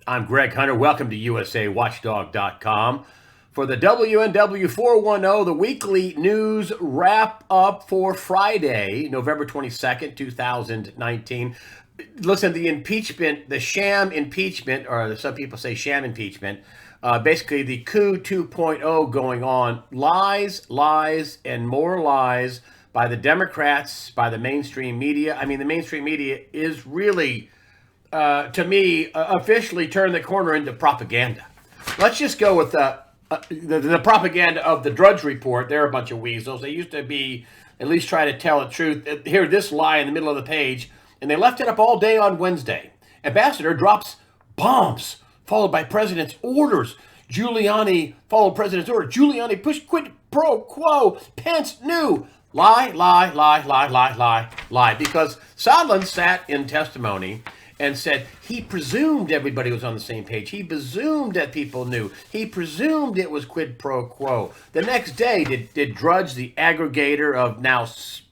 I'm Greg Hunter. Welcome to USAWatchdog.com for the WNW 410, the weekly news wrap up for Friday, November 22nd, 2019. Listen, the impeachment, the sham impeachment, or some people say sham impeachment, basically the coup 2.0 going on. Lies, lies, and more lies by the Democrats, by the mainstream media. I mean, the mainstream media is really, to me, officially turned the corner into propaganda. Let's just go with the propaganda of the Drudge Report. They're a bunch of weasels. They used to be, at least try to tell the truth. Here, this lie in the middle of the page, and they left it up all day on Wednesday. Ambassador drops bombs, followed by president's orders. Giuliani followed president's order. Giuliani pushed quid pro quo. Pence knew. Lie, lie, lie, lie, lie, lie, lie. Because Sondland sat in testimony and said he presumed everybody was on the same page. He presumed that people knew. He presumed it was quid pro quo. The next day, did Drudge, the aggregator of now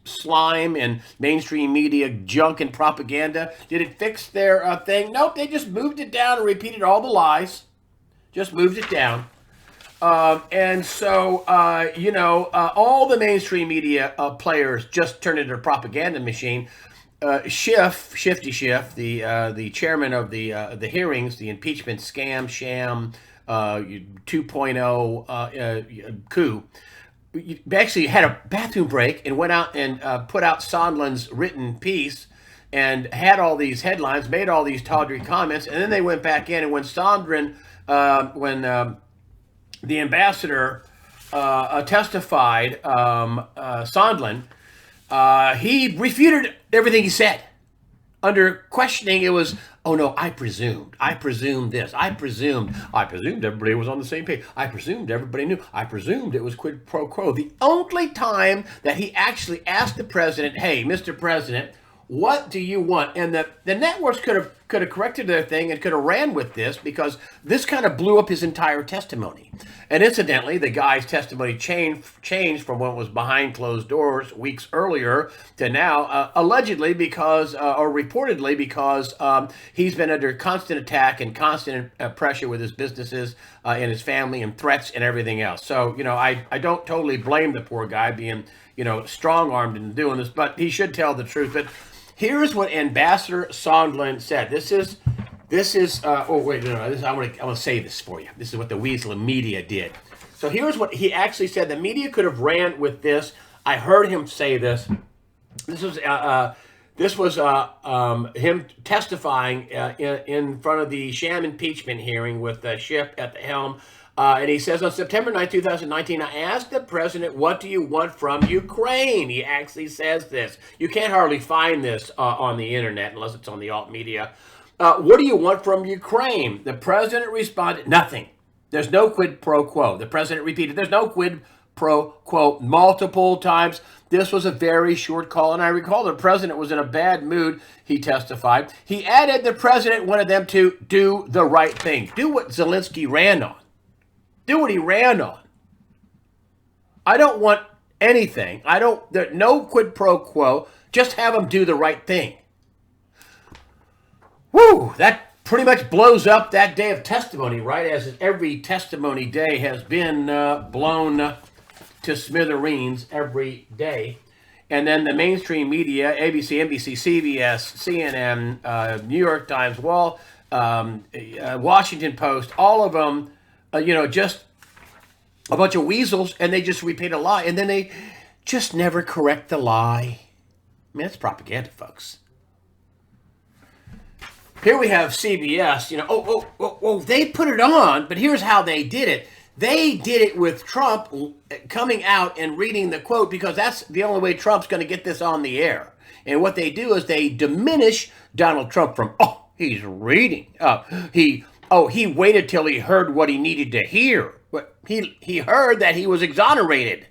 slime and mainstream media junk and propaganda, did it fix their thing? Nope, they just moved it down and repeated all the lies. Just moved it down. And so, all the mainstream media players just turned into a propaganda machine. Shifty Schiff, the chairman of the hearings, the impeachment scam, sham, 2.0 coup, actually had a bathroom break and went out and put out Sondland's written piece and had all these headlines, made all these tawdry comments, and then they went back in. And when the ambassador testified, Sondland, he refuted everything he said. Under questioning, it was, oh no, I presumed this. I presumed everybody was on the same page. I presumed everybody knew. I presumed it was quid pro quo. The only time that he actually asked the president, hey, Mr. President, what do you want? And the networks could have corrected their thing and could have ran with this, because this kind of blew up his entire testimony. And incidentally, the guy's testimony changed from when it was behind closed doors weeks earlier to now, allegedly because, or reportedly because he's been under constant attack and constant pressure with his businesses and his family and threats and everything else. So, I don't totally blame the poor guy being, strong-armed in doing this, but he should tell the truth. But here's what Ambassador Sondland said. This is. I want to say this for you. This is what the weasel media did. So here's what he actually said. The media could have ran with this. I heard him say this. This was him testifying in front of the sham impeachment hearing with Schiff at the helm. And he says, on September 9, 2019, I asked the president, what do you want from Ukraine? He actually says this. You can't hardly find this on the internet unless it's on the alt media. What do you want from Ukraine? The president responded, nothing. There's no quid pro quo. The president repeated, there's no quid pro quo multiple times. This was a very short call, and I recall the president was in a bad mood, he testified. He added the president wanted them to do the right thing. Do what Zelensky ran on. Do what he ran on. I don't want anything. No quid pro quo. Just have them do the right thing. Woo! That pretty much blows up that day of testimony, right? As every testimony day has been blown to smithereens every day. And then the mainstream media, ABC, NBC, CBS, CNN, New York Times, Washington Post, all of them, just a bunch of weasels, and they just repeat a lie, and then they just never correct the lie. I mean, that's propaganda, folks. Here we have CBS, they put it on, but here's how they did it. They did it with Trump coming out and reading the quote, because that's the only way Trump's going to get this on the air. And what they do is they diminish Donald Trump from, he's reading. He waited till he heard what he needed to hear. He heard that he was exonerated.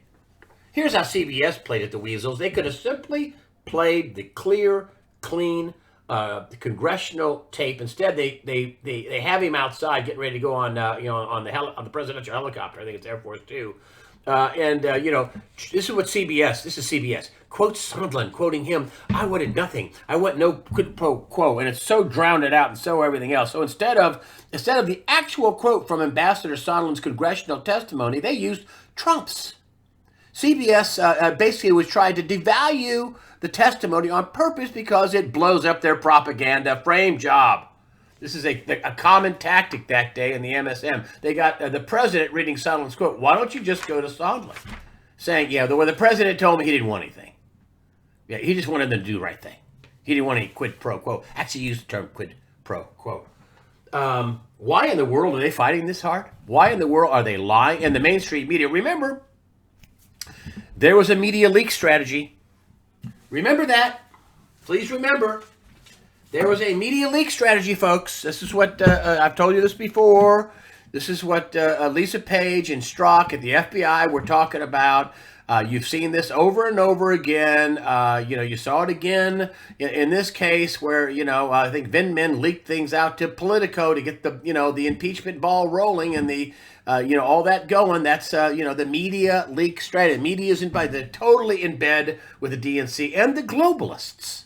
Here's how CBS played it, the weasels. They could have simply played the clear, clean, the Congressional tape. Instead, they have him outside getting ready to go on the presidential helicopter. I think it's Air Force Two, This is what CBS, this is CBS, quotes Sondland, quoting him, I wanted nothing. I want no quid pro quo. And it's so drowned it out and so everything else. So instead of the actual quote from Ambassador Sondland's congressional testimony, they used Trump's. CBS basically was trying to devalue the testimony on purpose because it blows up their propaganda frame job. This is a common tactic that day in the MSM. They got the president reading Sondland's quote. Why don't you just go to Sondland? Saying, the president told me he didn't want anything. Yeah, he just wanted them to do the right thing. He didn't want any quid pro quo. Actually used the term quid pro quo. Why in the world are they fighting this hard? Why in the world are they lying? And the mainstream media, remember, there was a media leak strategy. Remember that. Please remember. There was a media leak strategy, folks. This is what, I've told you this before. This is what Lisa Page and Strzok at the FBI were talking about. You've seen this over and over again. You saw it again in this case where, I think Vindman leaked things out to Politico to get the impeachment ball rolling and the, all that going. That's, the media leak strategy. Media is they're totally in bed with the DNC and the globalists.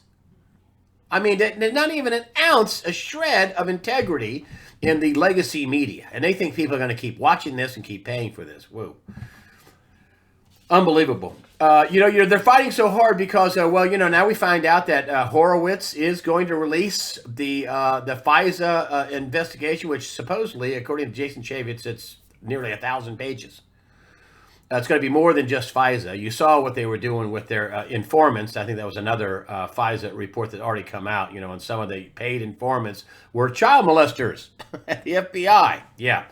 I mean, there's not even an ounce, a shred of integrity in the legacy media. And they think people are going to keep watching this and keep paying for this. Whoa. Unbelievable. They're fighting so hard because, now we find out that Horowitz is going to release the FISA investigation, which supposedly, according to Jason Chaffetz, it's nearly 1,000 pages. It's going to be more than just FISA. You saw what they were doing with their informants. I think that was another FISA report that already come out, and some of the paid informants were child molesters at the FBI. Yeah.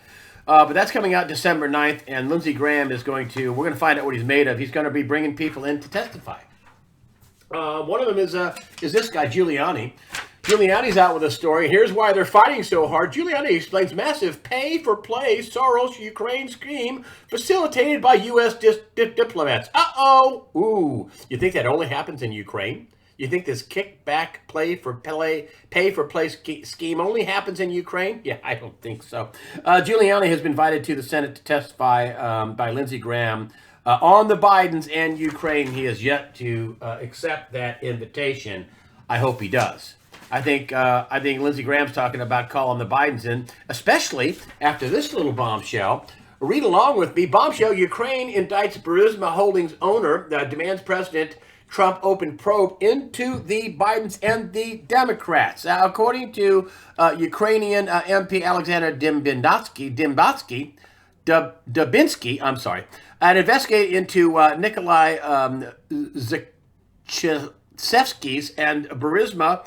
But that's coming out December 9th, and Lindsey Graham we're going to find out what he's made of. He's going to be bringing people in to testify. One of them is this guy, Giuliani. Giuliani's out with a story. Here's why they're fighting so hard. Giuliani explains massive pay-for-play Soros-Ukraine scheme facilitated by U.S. diplomats. Uh-oh. Ooh. You think that only happens in Ukraine? You think this kickback pay-for-play scheme only happens in Ukraine? Yeah, I don't think so. Giuliani has been invited to the Senate to testify by Lindsey Graham on the Bidens and Ukraine. He has yet to accept that invitation. I hope he does. I think Lindsey Graham's talking about calling the Bidens in, especially after this little bombshell. Read along with me. Bombshell: Ukraine indicts Burisma Holdings owner, demands President Trump open probe into the Bidens and the Democrats. Now, according to Ukrainian MP Alexander Dubinsky, an investigator into Nikolai Zhechevsky's and Burisma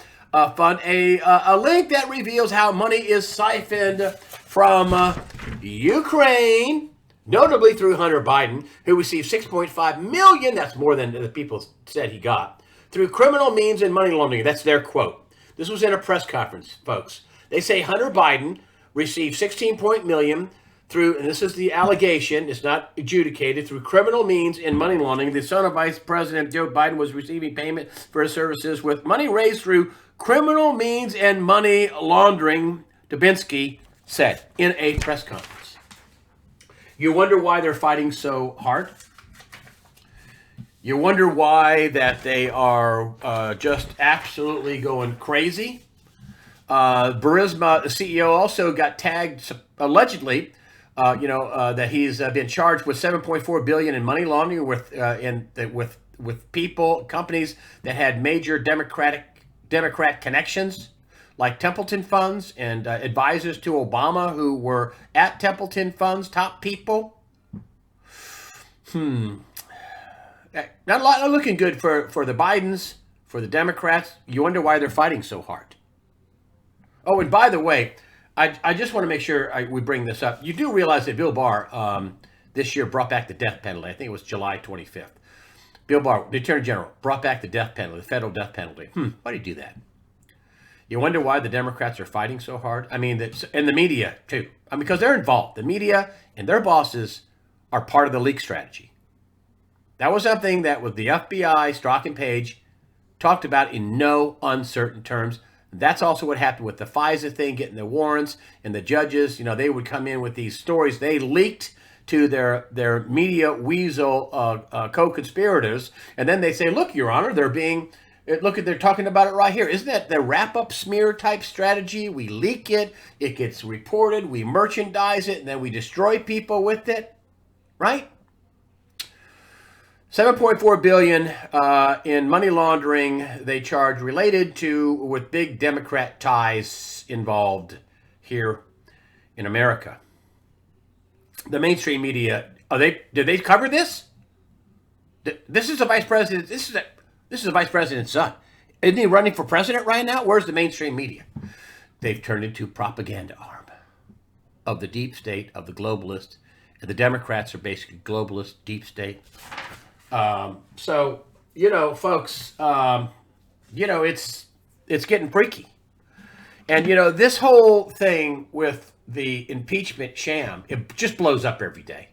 fund, a link that reveals how money is siphoned from Ukraine, notably through Hunter Biden, who received $6.5 million, that's more than the people said he got, through criminal means and money laundering. That's their quote. This was in a press conference, folks. They say Hunter Biden received $16 million through, and this is the allegation, it's not adjudicated, through criminal means and money laundering. The son of Vice President Joe Biden was receiving payment for his services with money raised through criminal means and money laundering, Dubinsky said in a press conference. You wonder why they're fighting so hard? You wonder why that they are just absolutely going crazy? Burisma, the CEO, also got tagged allegedly, that he's been charged with $7.4 billion in money laundering with people, companies that had major Democrat connections, like Templeton Funds and advisors to Obama who were at Templeton Funds, top people. Not looking good for the Bidens, for the Democrats. You wonder why they're fighting so hard. Oh, and by the way, I just want to make sure we bring this up. You do realize that Bill Barr this year brought back the death penalty. I think it was July 25th. Bill Barr, the Attorney General, brought back the death penalty, the federal death penalty. Why did he do that? You wonder why the Democrats are fighting so hard? I mean, and the media, too. Because they're involved. The media and their bosses are part of the leak strategy. That was something that with the FBI, Strzok and Page, talked about in no uncertain terms. That's also what happened with the FISA thing, getting the warrants and the judges. They would come in with these stories they leaked to their media weasel co-conspirators, and then they say, "Look, Your Honor, they're talking about it right here. Isn't that the wrap-up smear type strategy? We leak it, it gets reported, we merchandise it, and then we destroy people with it, right?" 7.4 billion in money laundering they charge related to with big Democrat ties involved here in America. The mainstream media, did they cover this? This is a vice president. This is a vice president's son. Isn't he running for president right now? Where's the mainstream media? They've turned into propaganda arm of the deep state, of the globalists. And the Democrats are basically globalist, deep state. So, folks, it's getting freaky. And, this whole thing with the impeachment sham, it just blows up every day.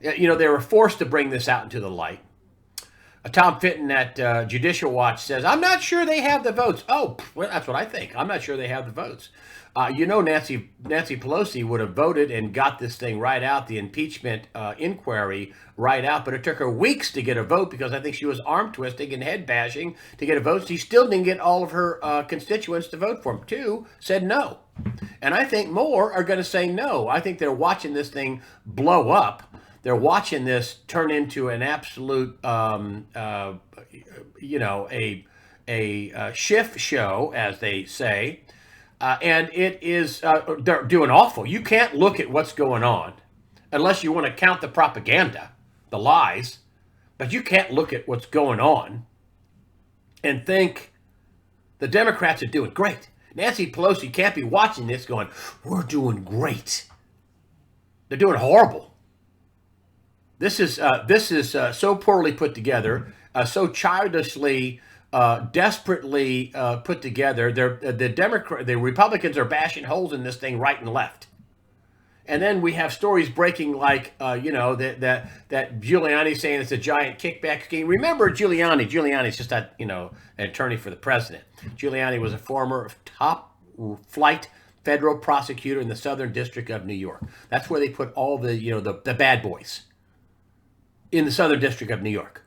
They were forced to bring this out into the light. Tom Fitton at Judicial Watch says, "I'm not sure they have the votes." Oh, well, that's what I think. I'm not sure they have the votes. Nancy Pelosi would have voted and got this thing right out, the impeachment inquiry right out, but it took her weeks to get a vote because I think she was arm twisting and head bashing to get a vote. She still didn't get all of her constituents to vote for him. 2 said no. And I think more are going to say no. I think they're watching this thing blow up. They're watching this turn into an absolute, a shift show, as they say. And it is, they're doing awful. You can't look at what's going on unless you want to count the propaganda, the lies, but you can't look at what's going on and think the Democrats are doing great. Nancy Pelosi can't be watching this going, "We're doing great." They're doing horrible. This is so poorly put together, so childishly, desperately put together. The Republicans are bashing holes in this thing right and left, and then we have stories breaking like that Giuliani saying it's a giant kickback scheme. Remember Giuliani? Giuliani's just an attorney for the president. Giuliani was a former top flight federal prosecutor in the Southern District of New York. That's where they put all the bad boys. In the Southern District of New York.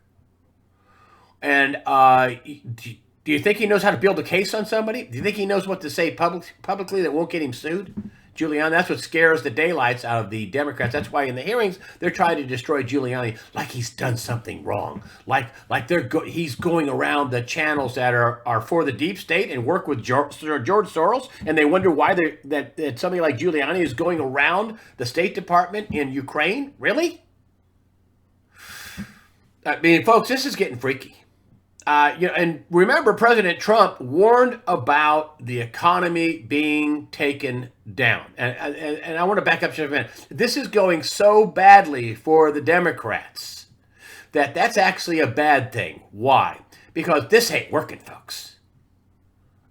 And do you think he knows how to build a case on somebody? Do you think he knows what to say publicly that won't get him sued? Giuliani, that's what scares the daylights out of the Democrats. That's why in the hearings, they're trying to destroy Giuliani like he's done something wrong. Like he's going around the channels that are for the deep state and work with George Soros, and they wonder why that somebody like Giuliani is going around the State Department in Ukraine? Really? I mean, folks, this is getting freaky. And remember, President Trump warned about the economy being taken down. And I want to back up to a minute. This is going so badly for the Democrats that that's actually a bad thing. Why? Because this ain't working, folks.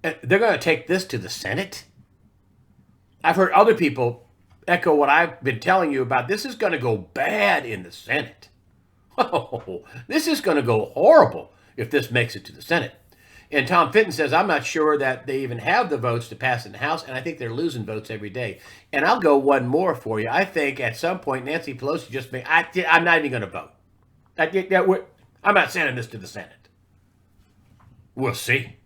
They're going to take this to the Senate. I've heard other people echo what I've been telling you about. This is going to go bad in the Senate. Oh, this is going to go horrible if this makes it to the Senate. And Tom Fitton says, "I'm not sure that they even have the votes to pass in the House, and I think they're losing votes every day." And I'll go one more for you. I think at some point Nancy Pelosi just may, I'm not even going to vote. I'm not sending this to the Senate. We'll see.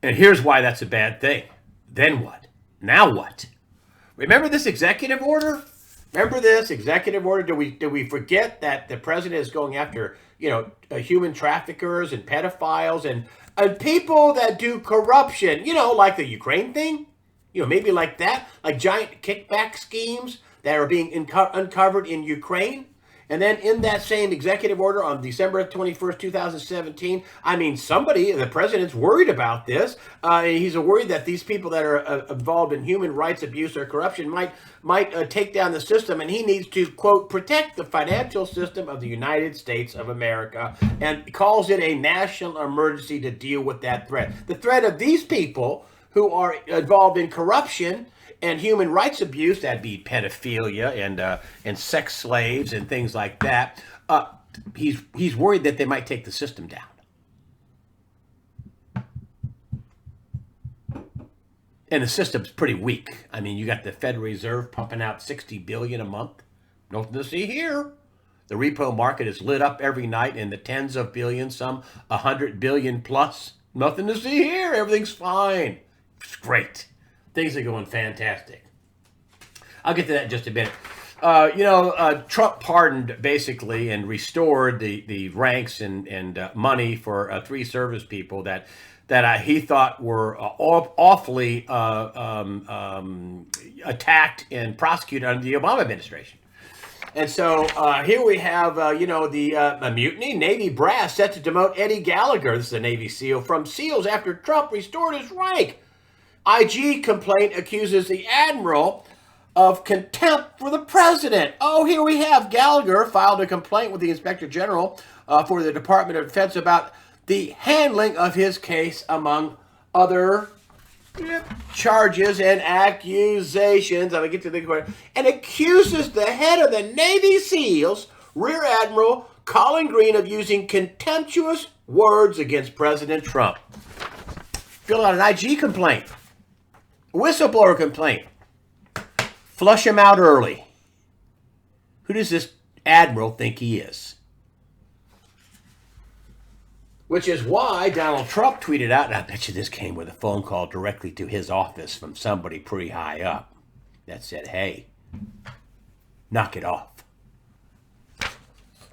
And here's why that's a bad thing. Then what? Now what? Remember this executive order? Remember this executive order? Do we forget that the president is going after, human traffickers and pedophiles and people that do corruption, like the Ukraine thing? Maybe like that, like giant kickback schemes that are being uncovered in Ukraine. And then in that same executive order on December 21st, 2017, the president's worried about this. He's worried that these people that are involved in human rights abuse or corruption might take down the system. And he needs to, quote, protect the financial system of the United States of America, and calls it a national emergency to deal with that threat. The threat of these people who are involved in corruption and human rights abuse, that'd be pedophilia and sex slaves and things like that. He's worried that they might take the system down. And the system's pretty weak. I mean, you got the Federal Reserve pumping out $60 billion a month. Nothing to see here. The repo market is lit up every night in the tens of billions, some 100 billion plus. Nothing to see here. Everything's fine. It's great. Things are going fantastic. I'll get to that in just a minute. Trump pardoned basically and restored the ranks and money for three service people that he thought were awfully attacked and prosecuted under the Obama administration. And so here we have, the mutiny. Navy brass set to demote Eddie Gallagher. This is a Navy SEAL from SEALs after Trump restored his rank. IG complaint accuses the admiral of contempt for the president. Oh, here we have Gallagher filed a complaint with the Inspector General for the Department of Defense about the handling of his case, among other charges and accusations. I'm going to get to the question. And accuses the head of the Navy SEALs, Rear Admiral Colin Green, of using contemptuous words against President Trump. Fill out an IG complaint, a whistleblower complaint. Flush him out early. Who does this admiral think he is? Which is why Donald Trump tweeted out, and I bet you this came with a phone call directly to his office from somebody pretty high up that said, hey, knock it off.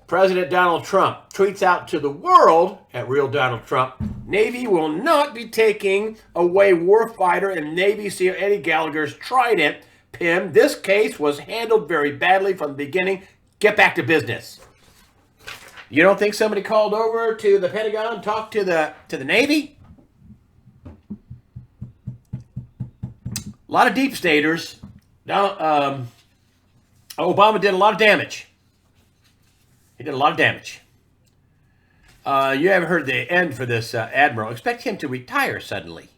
President Donald Trump tweets out to the world at Real Donald Trump, Navy will not be taking away warfighter and Navy SEAL Eddie Gallagher's trident PIM. This case was handled very badly from the beginning. Get back to business. You don't think somebody called over to the Pentagon, talked to the Navy? A lot of deep staters. Now, Obama did a lot of damage. He did a lot of damage. You haven't heard the end for this admiral. Expect him to retire suddenly.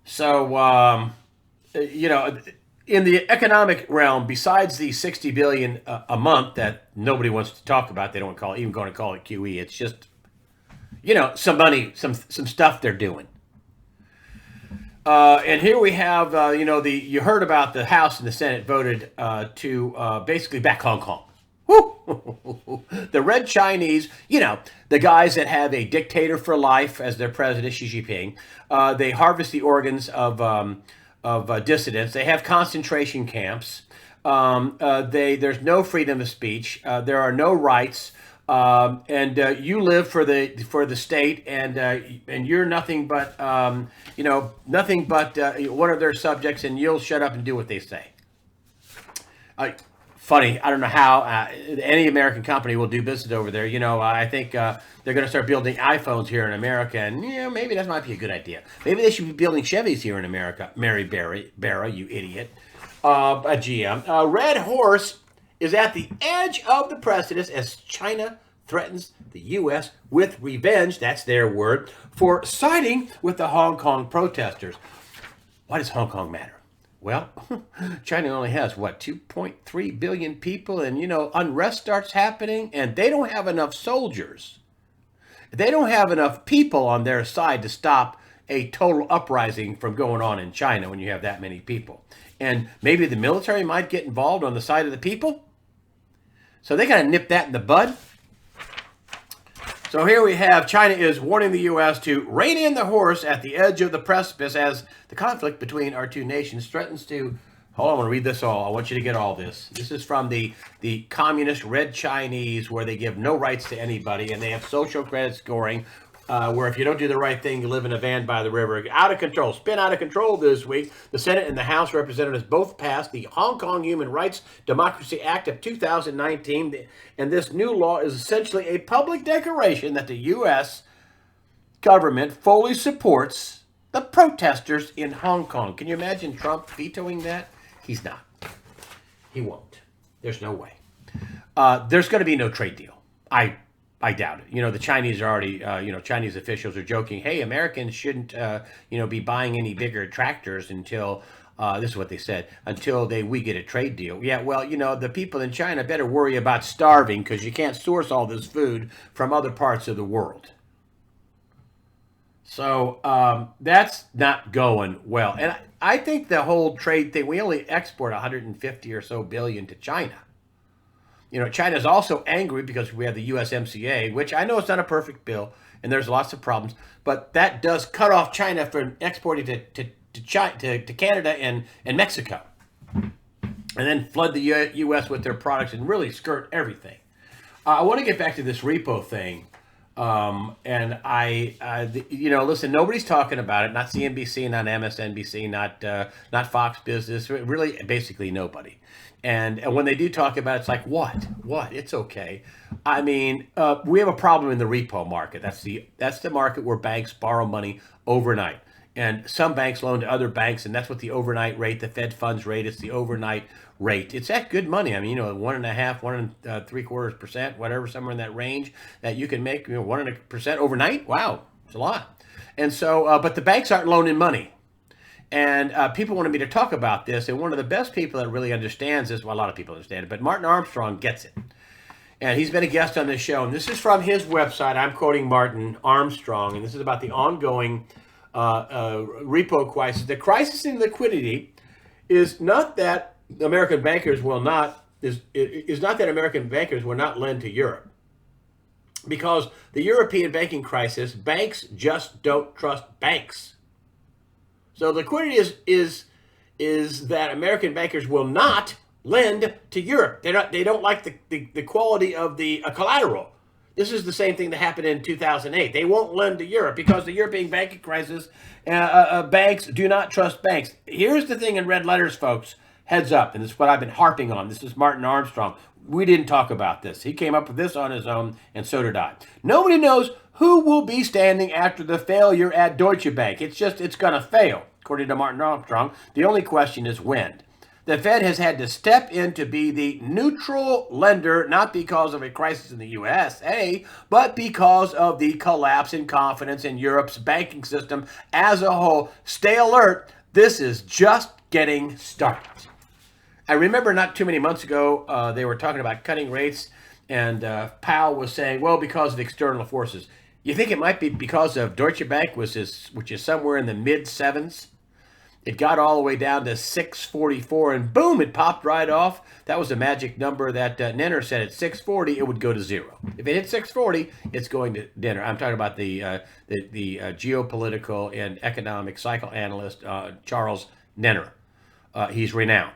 So, in the economic realm, besides the $60 billion a month that nobody wants to talk about, they don't even going to call it QE. It's just, some money, some stuff they're doing. And here we have, you heard about the House and the Senate voted to basically back Hong Kong. Woo! The Red Chinese, the guys that have a dictator for life as their president, Xi Jinping, they harvest the organs of dissidents. They have concentration camps. There's no freedom of speech. There are no rights. And you live for the state, and you're nothing but one of their subjects, and you'll shut up and do what they say. Funny, I don't know how any American company will do business over there. I think they're going to start building iPhones here in America, and maybe that might be a good idea. Maybe they should be building Chevys here in America. Mary Barra, you idiot. A GM. Red Horse is at the edge of the precipice as China threatens the U.S. with revenge, that's their word, for siding with the Hong Kong protesters. Why does Hong Kong matter? Well, China only has, 2.3 billion people, and, unrest starts happening, and they don't have enough soldiers. They don't have enough people on their side to stop a total uprising from going on in China when you have that many people. And maybe the military might get involved on the side of the people. So they got to nip that in the bud. So here we have China is warning the U.S. to rein in the horse at the edge of the precipice as the conflict between our two nations threatens to... Hold on, I want to read this all. I want you to get all this. This is from the communist Red Chinese, where they give no rights to anybody, and they have social credit scoring, where if you don't do the right thing, you live in a van by the river. Out of control. Spin out of control this week. The Senate and the House Representatives both passed the Hong Kong Human Rights Democracy Act of 2019, and this new law is essentially a public declaration that the U.S. government fully supports the protesters in Hong Kong. Can you imagine Trump vetoing that? He's not. He won't. There's no way. There's going to be no trade deal. I doubt it. The Chinese are already, Chinese officials are joking, hey, Americans shouldn't, be buying any bigger tractors until, this is what they said, until we get a trade deal. Yeah, well, the people in China better worry about starving because you can't source all this food from other parts of the world. So that's not going well. And I think the whole trade thing, we only export 150 or so billion to China. You know, China's also angry because we have the USMCA, which I know it's not a perfect bill and there's lots of problems, but that does cut off China from exporting to Canada and Mexico, and then flood the U.S. with their products and really skirt everything. I want to get back to this repo thing. And listen, nobody's talking about it. Not CNBC, not MSNBC, not Fox Business. Really, basically nobody. And when they do talk about it, it's like, what? It's okay. I mean, we have a problem in the repo market. That's the market where banks borrow money overnight. And some banks loan to other banks, and that's what the overnight rate, the Fed funds rate, it's the overnight rate. It's that good money. I mean, 1.5%, 1.75%, whatever, somewhere in that range that you can make, 1% overnight. Wow, it's a lot. And so, but the banks aren't loaning money. And people wanted me to talk about this. And one of the best people that really understands this, well, a lot of people understand it, but Martin Armstrong gets it. And he's been a guest on this show. And this is from his website. I'm quoting Martin Armstrong. And this is about the ongoing repo crisis. The crisis in liquidity is not that American bankers will not lend to Europe, because the European banking crisis, banks just don't trust banks. So liquidity is that American bankers will not lend to Europe. They don't like the quality of the collateral. This is the same thing that happened in 2008. They won't lend to Europe because the European banking crisis, banks do not trust banks. Here's the thing in red letters, folks. Heads up, and this is what I've been harping on. This is Martin Armstrong. We didn't talk about this. He came up with this on his own, and so did I. Nobody knows who will be standing after the failure at Deutsche Bank. It's going to fail, according to Martin Armstrong. The only question is when. The Fed has had to step in to be the neutral lender, not because of a crisis in the USA, but because of the collapse in confidence in Europe's banking system as a whole. Stay alert. This is just getting started. I remember not too many months ago, they were talking about cutting rates, and Powell was saying, well, because of external forces. You think it might be because of Deutsche Bank, which is somewhere in the mid-sevens? It got all the way down to 644, and boom, it popped right off. That was a magic number that Nenner said at 640, it would go to zero. If it hit 640, it's going to dinner. I'm talking about the geopolitical and economic psychoanalyst Charles Nenner. He's renowned.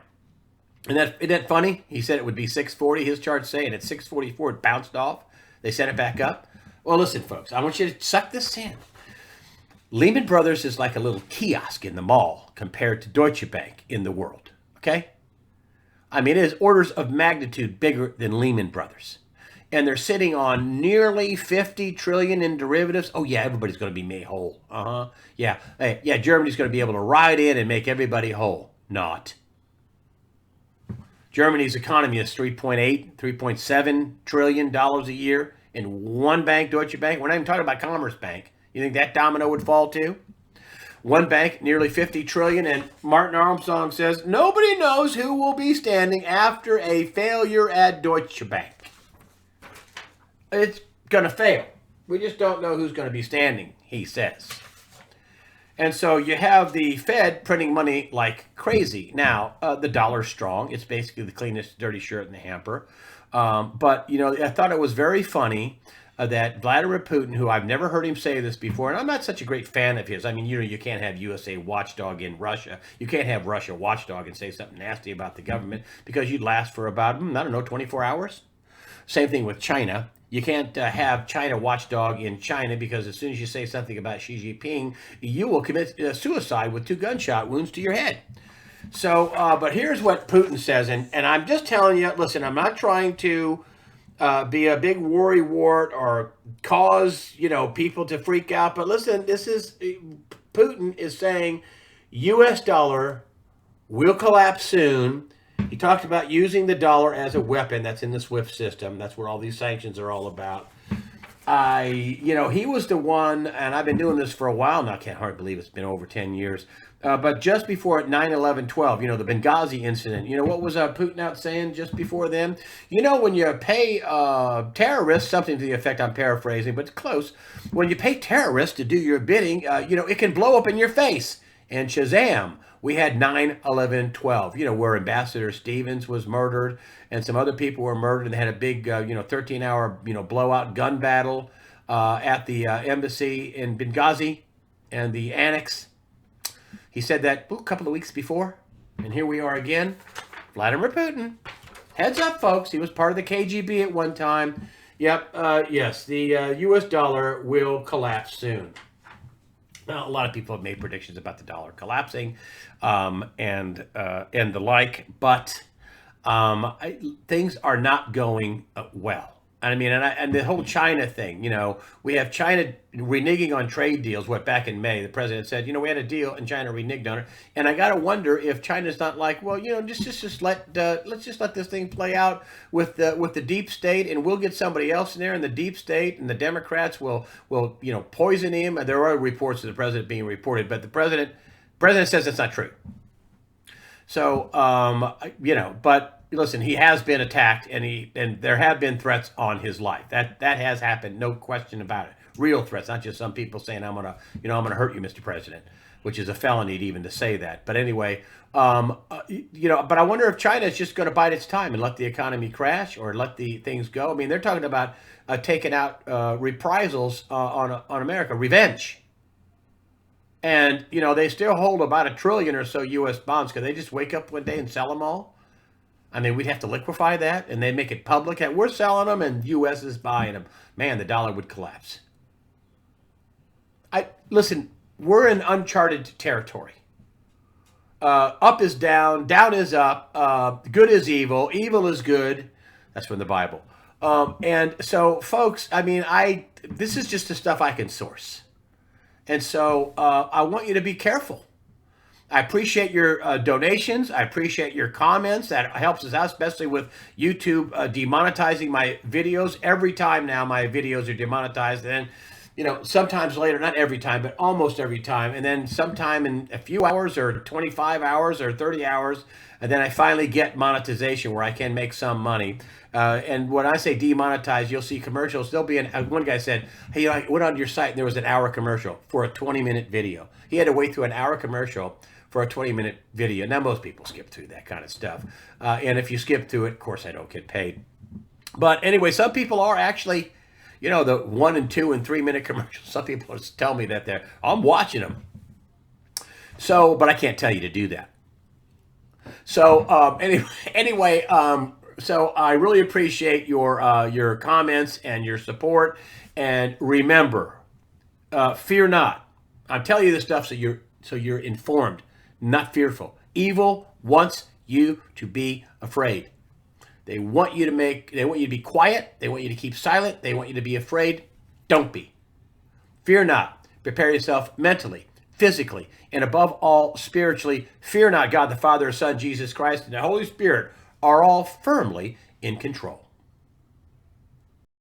And isn't that funny? He said it would be 640. His charts say, and at 644, it bounced off. They sent it back up. Well, listen, folks, I want you to suck this in. Lehman Brothers is like a little kiosk in the mall compared to Deutsche Bank in the world, okay? I mean, it is orders of magnitude bigger than Lehman Brothers. And they're sitting on nearly 50 trillion in derivatives. Oh, yeah, everybody's going to be made whole. Yeah, Germany's going to be able to ride in and make everybody whole. Not. Germany's economy is $3.7 trillion a year in one bank, Deutsche Bank. We're not even talking about Commerce Bank. You think that domino would fall too? One bank, nearly 50 trillion, and Martin Armstrong says nobody knows who will be standing after a failure at Deutsche Bank. It's going to fail. We just don't know who's going to be standing, he says. And so you have the Fed printing money like crazy. Now, the dollar's strong. It's basically the cleanest dirty shirt in the hamper. But, I thought it was very funny that Vladimir Putin, who I've never heard him say this before, and I'm not such a great fan of his. I mean, you can't have USA watchdog in Russia. You can't have Russia watchdog and say something nasty about the government because you'd last for about, 24 hours. Same thing with China. You can't have China watchdog in China because as soon as you say something about Xi Jinping, you will commit suicide with 2 gunshot wounds to your head. So, but here's what Putin says, and I'm just telling you, listen, I'm not trying to be a big worrywart or cause, people to freak out, but listen, Putin is saying U.S. dollar will collapse soon. He talked about using the dollar as a weapon. That's in the SWIFT system. That's where all these sanctions are all about. he was the one, and I've been doing this for a while now. I can't hardly believe it's been over 10 years. But just before 9/11/12, the Benghazi incident, what was Putin out saying just before then? When you pay terrorists, something to the effect, I'm paraphrasing, but it's close. When you pay terrorists to do your bidding, it can blow up in your face. And Shazam, we had 9/11/12, where Ambassador Stevens was murdered and some other people were murdered. And they had a big, 13-hour, blowout gun battle at the embassy in Benghazi and the annex. He said that a couple of weeks before. And here we are again. Vladimir Putin. Heads up, folks. He was part of the KGB at one time. Yep. Yes, the U.S. dollar will collapse soon. Now, a lot of people have made predictions about the dollar collapsing and the like, but things are not going well. I mean, and the whole China thing, we have China reneging on trade deals. Back in May, the president said, we had a deal and China reneged on it. And I got to wonder if China's not like, well, let's just let this thing play out with the deep state, and we'll get somebody else in there, and the deep state and the Democrats will poison him. And there are reports of the president being reported, but the president says it's not true. So, but listen, he has been attacked, and there have been threats on his life. That has happened, no question about it. Real threats, not just some people saying, I'm gonna hurt you, Mr. President, which is a felony even to say that. But anyway, but I wonder if China is just going to bide its time and let the economy crash or let the things go. I mean, they're talking about taking out reprisals on America, revenge. And, they still hold about $1 trillion or so U.S. bonds. Could they just wake up one day and sell them all? I mean, we'd have to liquefy that, and they make it public. We're selling them, and U.S. is buying them. Man, the dollar would collapse. Listen, we're in uncharted territory. Up is down, down is up, good is evil, evil is good. That's from the Bible. And so, folks, I mean, this is just the stuff I can source. And so I want you to be careful. I appreciate your donations. I appreciate your comments. That helps us out, especially with YouTube demonetizing my videos. Every time now my videos are demonetized. And then, sometimes later, not every time, but almost every time. And then sometime in a few hours or 25 hours or 30 hours, and then I finally get monetization where I can make some money. And when I say demonetize, you'll see commercials. There'll be one guy said, hey, I went on your site and there was an hour commercial for a 20-minute video. He had to wait through an hour commercial for a 20-minute video. Now, most people skip through that kind of stuff. And if you skip through it, of course, I don't get paid. But anyway, some people are actually, the 1 and 2 and 3 minute commercials. Some people tell me that I'm watching them. So, but I can't tell you to do that. So anyway, so I really appreciate your comments and your support. And remember, fear not. I'm telling you this stuff so you're informed, not fearful. Evil wants you to be afraid. They want you to be quiet. They want you to keep silent. They want you to be afraid. Don't be. Fear not. Prepare yourself mentally, physically, and above all, spiritually. Fear not. God the Father, Son, Jesus Christ, and the Holy Spirit are all firmly in control.